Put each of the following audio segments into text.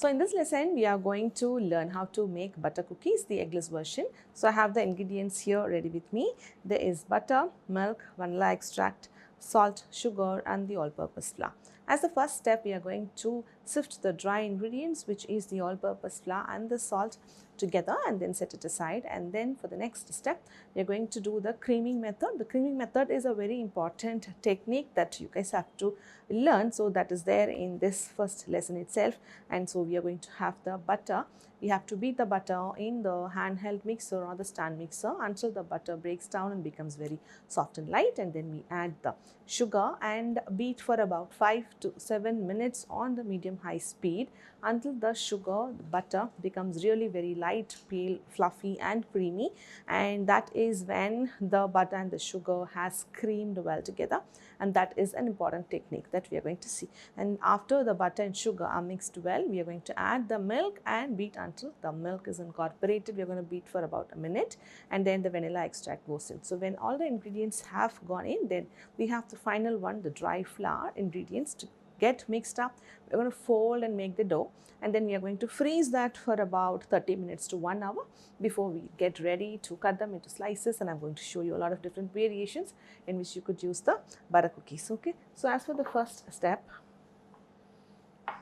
So in this lesson, we are going to learn how to make butter cookies, the eggless version. So I have the ingredients here ready with me. There is butter, milk, vanilla extract, salt, sugar and the all-purpose flour. As the first step, we are going to sift the dry ingredients, which is the all-purpose flour and the salt together, and then set it aside. And then for the next step, we are going to do the creaming method. The creaming method is a very important technique that you guys have to learn. So that is there in this first lesson itself. And so we are going to have the butter. We have to beat the butter in the handheld mixer or the stand mixer until the butter breaks down and becomes very soft and light, and then we add the sugar and beat for about 5 to 7 minutes on the medium high speed until the sugar, the butter becomes really very light, pale, fluffy and creamy, and that is when the butter and the sugar has creamed well together, and that is an important technique that we are going to see. And after the butter and sugar are mixed well, we are going to add the milk and beat until the milk is incorporated. We are going to beat for about a minute, and then the vanilla extract goes in. So when all the ingredients have gone in, then we have the final one, the dry flour ingredients to get mixed up. We're going to fold and make the dough, and then we are going to freeze that for about 30 minutes to 1 hour before we get ready to cut them into slices. And I'm going to show you a lot of different variations in which you could use the butter cookies. Okay, so as for the first step,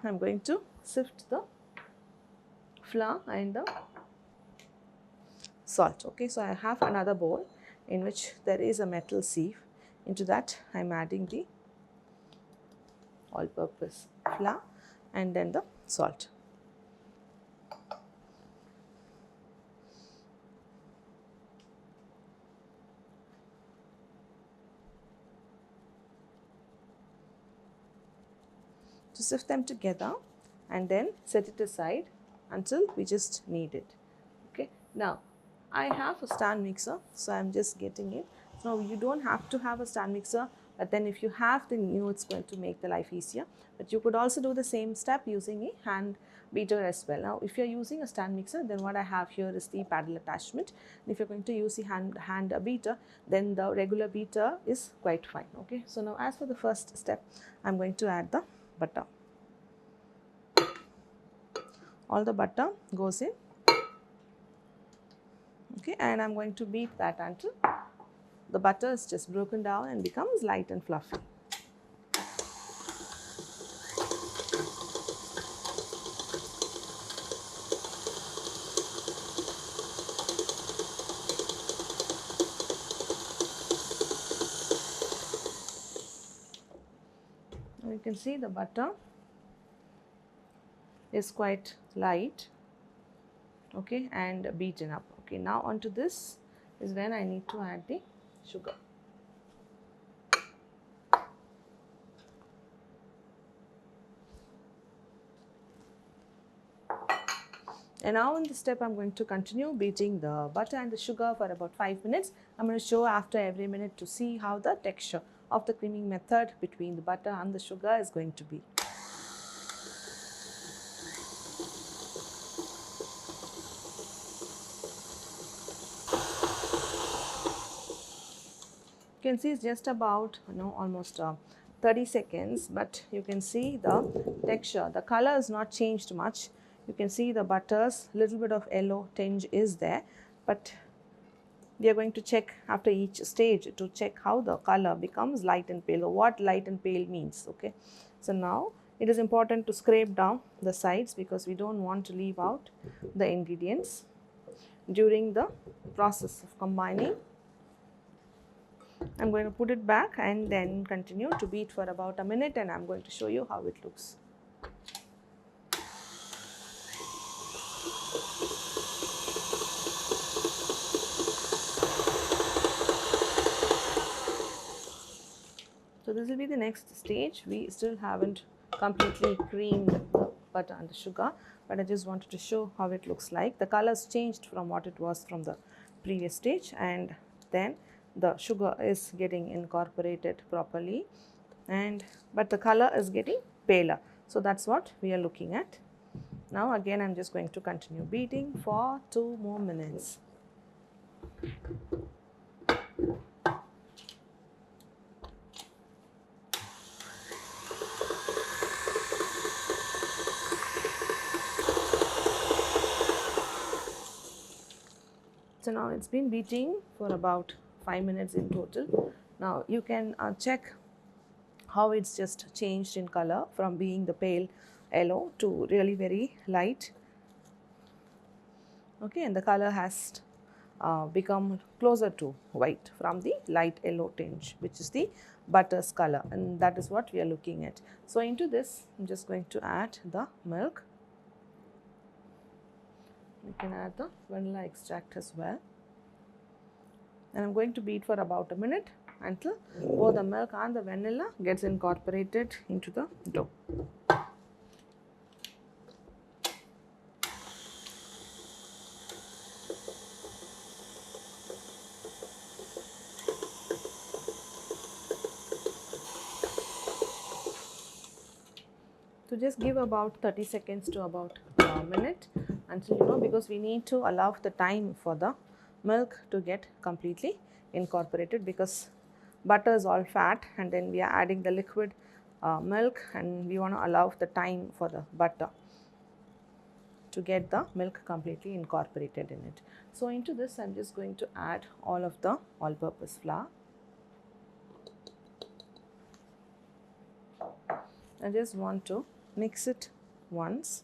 I'm going to sift the flour and the salt. Okay, so I have another bowl in which there is a metal sieve. Into that I'm adding the all-purpose flour and then the salt. To sift them together and then set it aside until we just need it. Okay, now I have a stand mixer, so I'm just getting it. So you don't have to have a stand mixer, but then if you have, then you know it's going to make the life easier. But you could also do the same step using a hand beater as well. Now if you're using a stand mixer, then what I have here is the paddle attachment. And if you're going to use the hand beater, then the regular beater is quite fine. Okay, so now as for the first step, I'm going to add the butter. All the butter goes in. Okay, and I'm going to beat that until the butter is just broken down and becomes light and fluffy. Now you can see the butter is quite light, okay, and beaten up. Okay, now onto this is when I need to add the sugar. And now in this step, I'm going to continue beating the butter and the sugar for about 5 minutes. I'm going to show after every minute to see how the texture of the creaming method between the butter and the sugar is going to be. You can see it's just about almost 30 seconds, but you can see the texture, the color is not changed much. You can see the butter's little bit of yellow tinge is there, but we are going to check after each stage to check how the color becomes light and pale, or what light and pale means. Okay, so now it is important to scrape down the sides because we don't want to leave out the ingredients during the process of combining. I'm going to put it back and then continue to beat for about a minute, and I'm going to show you how it looks. So this will be the next stage. We still haven't completely creamed the butter and the sugar, but I just wanted to show how it looks like. The colors changed from what it was from the previous stage, and then the sugar is getting incorporated properly, but the color is getting paler. So that's what we are looking at. Now again, I'm just going to continue beating for 2 more minutes. So now it's been beating for about 5 minutes in total. Now you can check how it's just changed in color from being the pale yellow to really very light. Okay, and the color has become closer to white from the light yellow tinge, which is the butter's color, and that is what we are looking at. So into this I'm just going to add the milk. You can add the vanilla extract as well, and I'm going to beat for about a minute until both the milk and the vanilla gets incorporated into the dough. So just give about 30 seconds to about a minute until because we need to allow the time for the milk to get completely incorporated, because butter is all fat and then we are adding the liquid milk, and we want to allow the time for the butter to get the milk completely incorporated in it. So into this I'm just going to add all of the all-purpose flour. I just want to mix it once.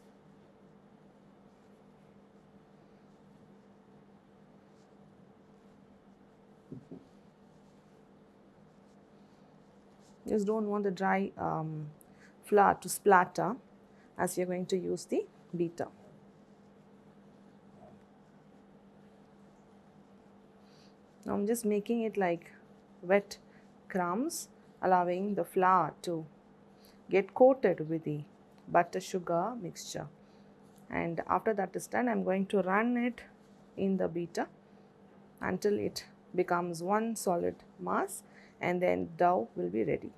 Just don't want the dry flour to splatter as you're going to use the beater. Now I'm just making it like wet crumbs, allowing the flour to get coated with the butter sugar mixture, and after that is done I'm going to run it in the beater until it becomes one solid mass, and then dough will be ready.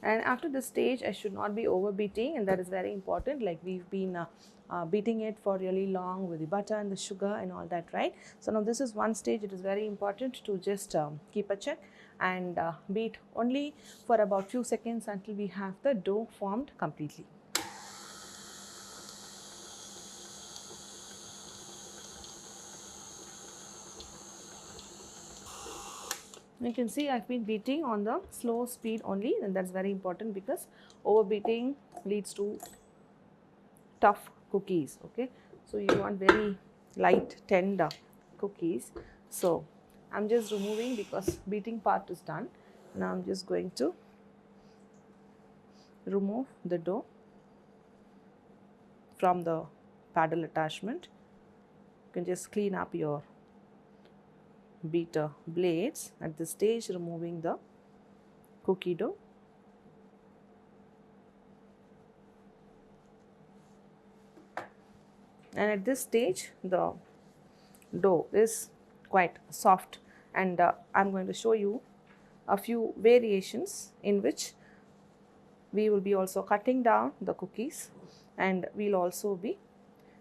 And after this stage I should not be over beating, and that is very important. Like we've been beating it for really long with the butter and the sugar and all that, right? So now this is one stage. It is very important to just keep a check and beat only for about few seconds until we have the dough formed completely. You can see I've been beating on the slow speed only, and that's very important because overbeating leads to tough cookies. Okay, so you want very light tender cookies. So I'm just removing because beating part is done. Now I'm just going to remove the dough from the paddle attachment. You can just clean up your beater blades at this stage, removing the cookie dough. And at this stage the dough is quite soft, and I'm going to show you a few variations in which we will be also cutting down the cookies, and we'll also be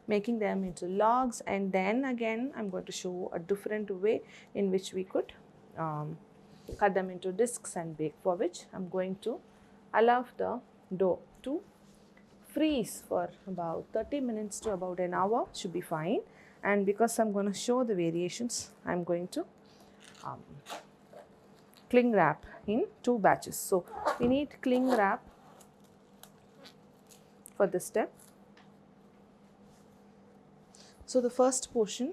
making them into logs, and then again I'm going to show a different way in which we could cut them into discs and bake, for which I'm going to allow the dough to freeze for about 30 minutes to about an hour should be fine. And because I'm going to show the variations, I'm going to cling wrap in 2 batches. So we need cling wrap for this step. So the first portion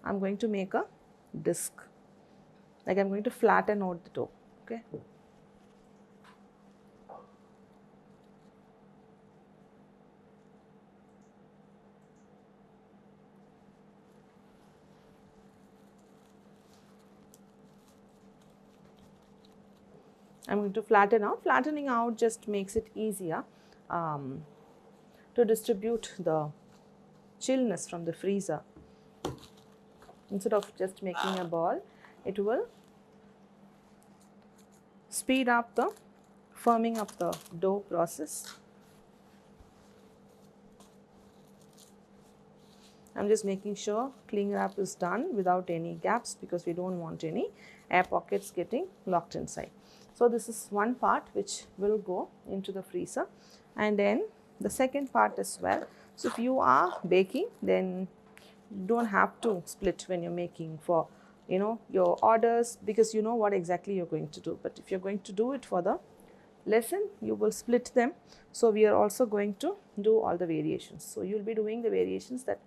I'm going to make a disc, like I'm going to flatten out the dough. Okay. I'm going to flatten out. Flattening out just makes it easier to distribute the chillness from the freezer. Instead of just making a ball, it will speed up the firming of the dough process. I'm just making sure cling wrap is done without any gaps because we don't want any air pockets getting locked inside. So this is one part which will go into the freezer, and then the second part as well. So if you are baking, then you don't have to split when you're making for your orders, because you know what exactly you're going to do. But if you're going to do it for the lesson, you will split them. So we are also going to do all the variations. So you'll be doing the variations that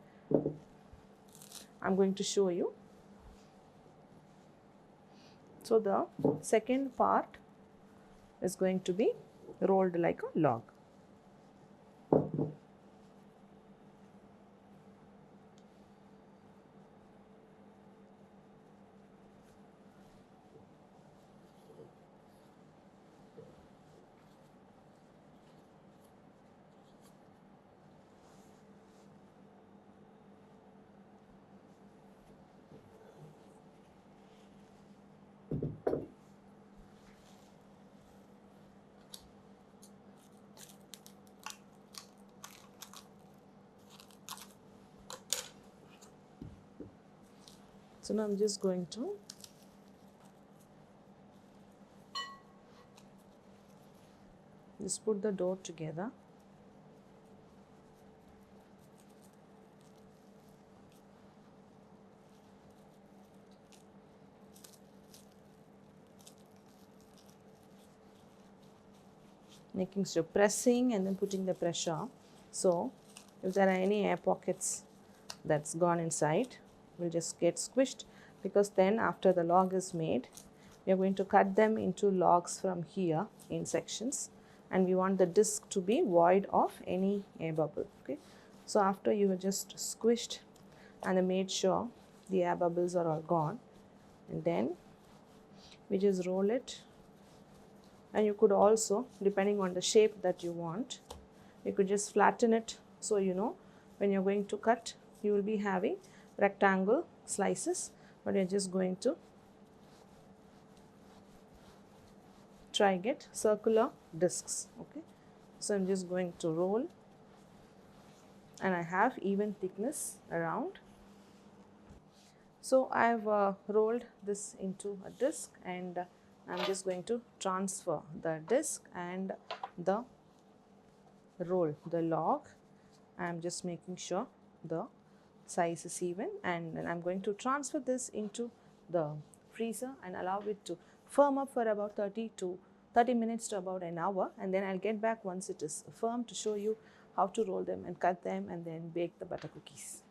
I'm going to show you. So the second part is going to be rolled like a log. So now I'm just going to just put the dough together. Making sure pressing and then putting the pressure. So if there are any air pockets that's gone inside, will just get squished, because then after the log is made, we are going to cut them into logs from here in sections, and we want the disc to be void of any air bubble. Okay, so after you have just squished and made sure the air bubbles are all gone, and then we just roll it. And you could also, depending on the shape that you want, you could just flatten it. So when you're going to cut, you will be having rectangle slices, but you're just going to try get circular discs. Okay, so I'm just going to roll, and I have even thickness around. So I've rolled this into a disc, and I'm just going to transfer the disc and the log. I'm just making sure the size is even, and then I'm going to transfer this into the freezer and allow it to firm up for about 30 minutes to about an hour, and then I'll get back once it is firm to show you how to roll them and cut them and then bake the butter cookies.